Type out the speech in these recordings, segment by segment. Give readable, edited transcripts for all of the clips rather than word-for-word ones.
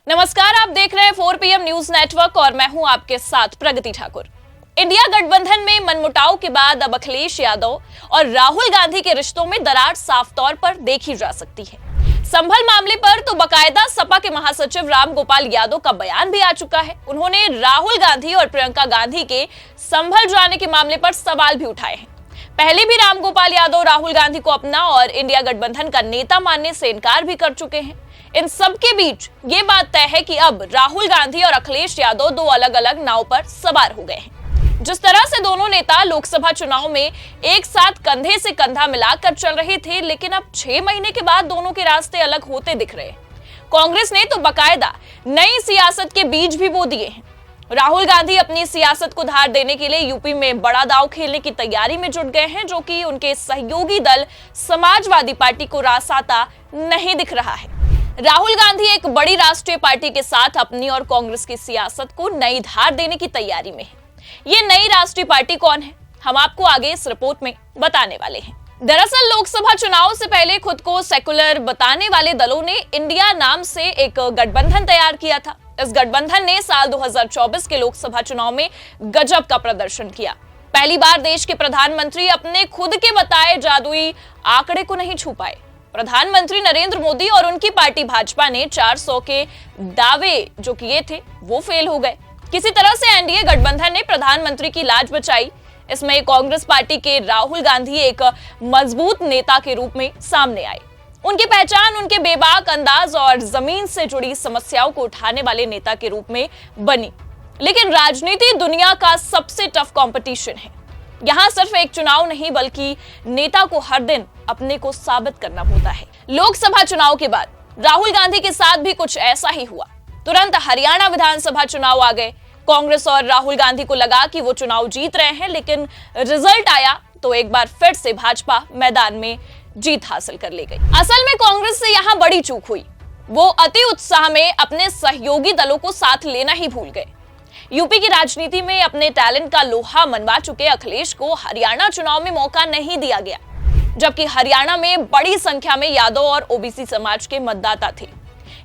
नमस्कार, आप देख रहे हैं 4 PM न्यूज नेटवर्क और मैं हूं आपके साथ प्रगति ठाकुर। इंडिया गठबंधन में मनमुटाव के बाद अब अखिलेश यादव और राहुल गांधी के रिश्तों में दरार साफ तौर पर देखी जा सकती है। संभल मामले पर तो बकायदा सपा के महासचिव रामगोपाल यादव का बयान भी आ चुका है। उन्होंने राहुल गांधी और प्रियंका गांधी के संभल जाने के मामले पर सवाल भी उठाए हैं। पहले भी रामगोपाल यादव राहुल गांधी को अपना और इंडिया गठबंधन का नेता मानने से इनकार भी कर चुके हैं। इन सब के बीच ये बात तय है कि अब राहुल गांधी और अखिलेश यादव दो अलग अलग नाव पर सवार हो गए हैं। जिस तरह से दोनों नेता लोकसभा चुनाव में एक साथ कंधे से कंधा मिलाकर चल रहे थे, लेकिन अब 6 महीने के बाद दोनों के रास्ते अलग होते दिख रहे हैं। कांग्रेस ने तो बकायदा नई सियासत के बीज भी बो दिए हैं। राहुल गांधी अपनी सियासत को धार देने के लिए यूपी में बड़ा दांव खेलने की तैयारी में जुट गए हैं, जो कि उनके सहयोगी दल समाजवादी पार्टी को रास आता नहीं दिख रहा है। राहुल गांधी एक बड़ी राष्ट्रीय पार्टी के साथ अपनी और कांग्रेस की सियासत को नई धार देने की तैयारी में है। ये नई राष्ट्रीय पार्टी कौन है, हम आपको आगे इस रिपोर्ट में बताने वाले हैं। दरअसल लोकसभा चुनाव से पहले खुद को सेकुलर बताने वाले दलों ने इंडिया नाम से एक गठबंधन तैयार किया था। इस गठबंधन ने साल 2024 के लोकसभा चुनाव में गजब का प्रदर्शन किया। पहली बार देश के प्रधानमंत्री अपने खुद के बताए जादुई आंकड़े को नहीं छू पाए। प्रधानमंत्री नरेंद्र मोदी और उनकी पार्टी भाजपा ने 400 के दावे जो किए थे वो फेल हो गए। किसी तरह से एनडीए गठबंधन ने प्रधानमंत्री की लाज बचाई। इसमें कांग्रेस पार्टी के राहुल गांधी एक मजबूत नेता के रूप में सामने आए। उनकी पहचान उनके बेबाक अंदाज और जमीन से जुड़ी समस्याओं को उठाने वाले नेता के रूप में बनी। लेकिन राजनीति दुनिया का सबसे टफ कंपटीशन है। यहाँ सिर्फ एक चुनाव नहीं, बल्कि नेता को हर दिन अपने को साबित करना होता है। लोकसभा चुनाव के बाद राहुल गांधी के साथ भी कुछ ऐसा ही हुआ। तुरंत हरियाणा विधानसभा चुनाव आ गए। कांग्रेस और राहुल गांधी को लगा कि वो चुनाव जीत रहे हैं, लेकिन रिजल्ट आया तो एक बार फिर से भाजपा मैदान में जीत हासिल कर ले गई। असल में कांग्रेस से यहाँ बड़ी चूक हुई। वो अति उत्साह में अपने सहयोगी दलों को साथ लेना ही भूल गए। यूपी की राजनीति में अपने टैलेंट का लोहा मनवा चुके अखिलेश को हरियाणा चुनाव में मौका नहीं दिया गया, जबकि हरियाणा में बड़ी संख्या में यादव और ओबीसी समाज के मतदाता थे।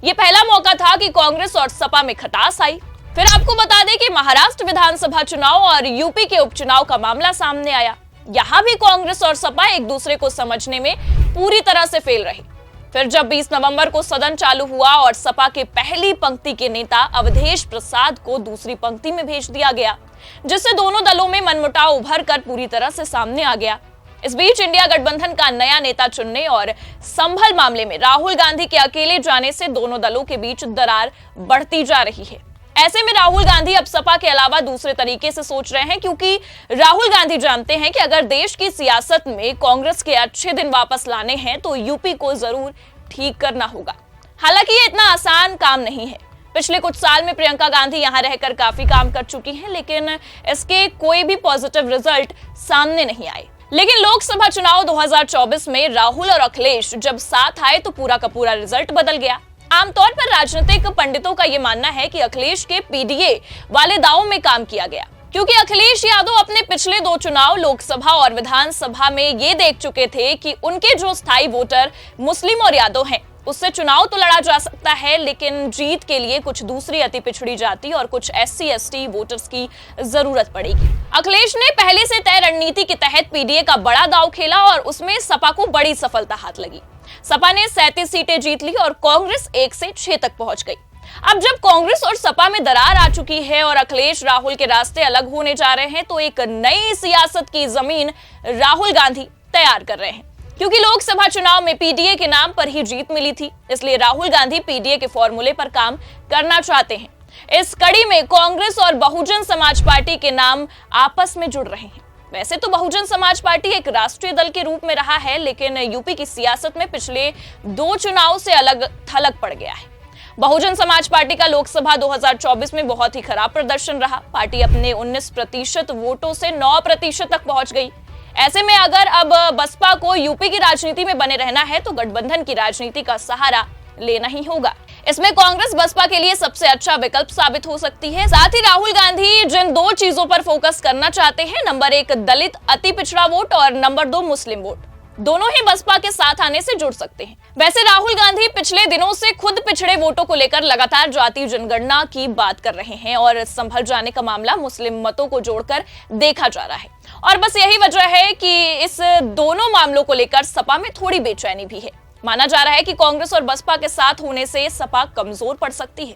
ये पहला मौका था कि कांग्रेस और सपा में खटास आई। फिर आपको बता दें कि महाराष्ट्र विधानसभा चुनाव और यूपी के उपचुनाव का मामला सामने आया। यहाँ भी कांग्रेस और सपा एक दूसरे को समझने में पूरी तरह से फेल रहे। फिर जब 20 नवंबर को सदन चालू हुआ और सपा के पहली पंक्ति के नेता अवधेश प्रसाद को दूसरी पंक्ति में भेज दिया गया, जिससे दोनों दलों में मनमुटाव उभर कर पूरी तरह से सामने आ गया। इस बीच इंडिया गठबंधन का नया नेता चुनने और संभल मामले में राहुल गांधी के अकेले जाने से दोनों दलों के बीच दरार बढ़ती जा रही है। ऐसे में राहुल गांधी अब सपा के अलावा दूसरे तरीके से सोच रहे हैं, क्योंकि राहुल गांधी जानते हैं कि अगर देश की सियासत में कांग्रेस के अच्छे दिन वापस लाने हैं तो यूपी को जरूर ठीक करना होगा। हालांकि ये इतना आसान काम नहीं है। पिछले कुछ साल में प्रियंका गांधी यहां रहकर काफी काम कर चुकी हैं, लेकिन इसके कोई भी पॉजिटिव रिजल्ट सामने नहीं आए। लेकिन लोकसभा चुनाव 2024 में राहुल और अखिलेश जब साथ आए तो पूरा का पूरा रिजल्ट बदल गया। आमतौर पर राजनीतिक पंडितों का यह मानना है कि अखिलेश के पीडीए वाले दावों में काम किया गया, क्योंकि अखिलेश यादव अपने पिछले 2 चुनाव लोकसभा और विधानसभा में ये देख चुके थे कि उनके जो स्थायी वोटर मुस्लिम और यादव हैं, उससे चुनाव तो लड़ा जा सकता है, लेकिन जीत के लिए कुछ दूसरी अति पिछड़ी जाति और कुछ SC ST वोटर्स की जरूरत पड़ेगी। अखिलेश ने पहले से तय रणनीति के तहत पीडीए का बड़ा दांव खेला और उसमें सपा को बड़ी सफलता हाथ लगी। सपा ने 37 सीटें जीत ली और कांग्रेस 1 से 6 तक पहुंच गई। अब जब कांग्रेस और सपा में दरार आ चुकी है और अखिलेश राहुल के रास्ते अलग होने जा रहे हैं, तो एक नई सियासत की जमीन राहुल गांधी तैयार कर रहे हैं। क्योंकि लोकसभा चुनाव में पीडीए के नाम पर ही जीत मिली थी, इसलिए राहुल गांधी पीडीए के फॉर्मूले पर काम करना चाहते हैं। इस कड़ी में कांग्रेस और बहुजन समाज पार्टी के नाम आपस में जुड़ रहे हैं। वैसे तो बहुजन समाज पार्टी एक राष्ट्रीय दल के रूप में रहा है, लेकिन यूपी की सियासत में पिछले 2 चुनाव से अलग थलग पड़ गया है। बहुजन समाज पार्टी का लोकसभा 2024 में बहुत ही खराब प्रदर्शन रहा। पार्टी अपने 19% वोटों से 9% तक पहुंच गई। ऐसे में अगर अब बसपा को यूपी की राजनीति में बने रहना है तो गठबंधन की राजनीति का सहारा लेना ही होगा। इसमें कांग्रेस बसपा के लिए सबसे अच्छा विकल्प साबित हो सकती है। साथ ही राहुल गांधी जिन 2 चीजों पर फोकस करना चाहते हैं, नंबर 1 दलित अति पिछड़ा वोट और नंबर 2 मुस्लिम वोट। दोनों ही बसपा के साथ आने से जुड़ सकते हैं। वैसे राहुल गांधी पिछले दिनों से खुद पिछड़े वोटों को लेकर लगातार जातीय जनगणना की बात कर रहे हैं और संभल जाने का मामला मुस्लिम मतों को जोड़कर देखा जा रहा है। और बस यही वजह है कि इस दोनों मामलों को लेकर सपा में थोड़ी बेचैनी भी है। माना जा रहा है कि कांग्रेस और बसपा के साथ होने से सपा कमजोर पड़ सकती है।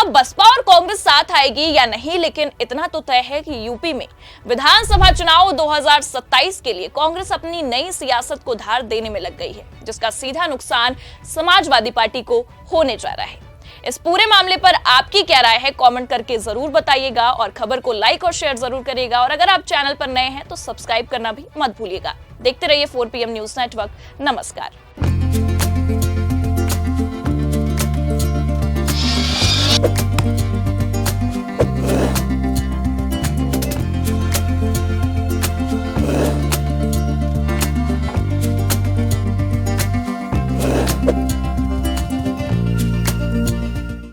अब बसपा और कांग्रेस साथ आएगी या नहीं, लेकिन इतना तो तय है कि यूपी में विधानसभा चुनाव 2027 के लिए कांग्रेस अपनी नई सियासत को धार देने में लग गई है, जिसका सीधा नुकसान समाजवादी पार्टी को होने जा रहा है। इस पूरे मामले पर आपकी क्या राय है, कमेंट करके जरूर बताइएगा और खबर को लाइक और शेयर जरूर करिएगा। और अगर आप चैनल पर नए हैं तो सब्सक्राइब करना भी मत भूलिएगा। देखते रहिए 4 PM न्यूज नेटवर्क। नमस्कार।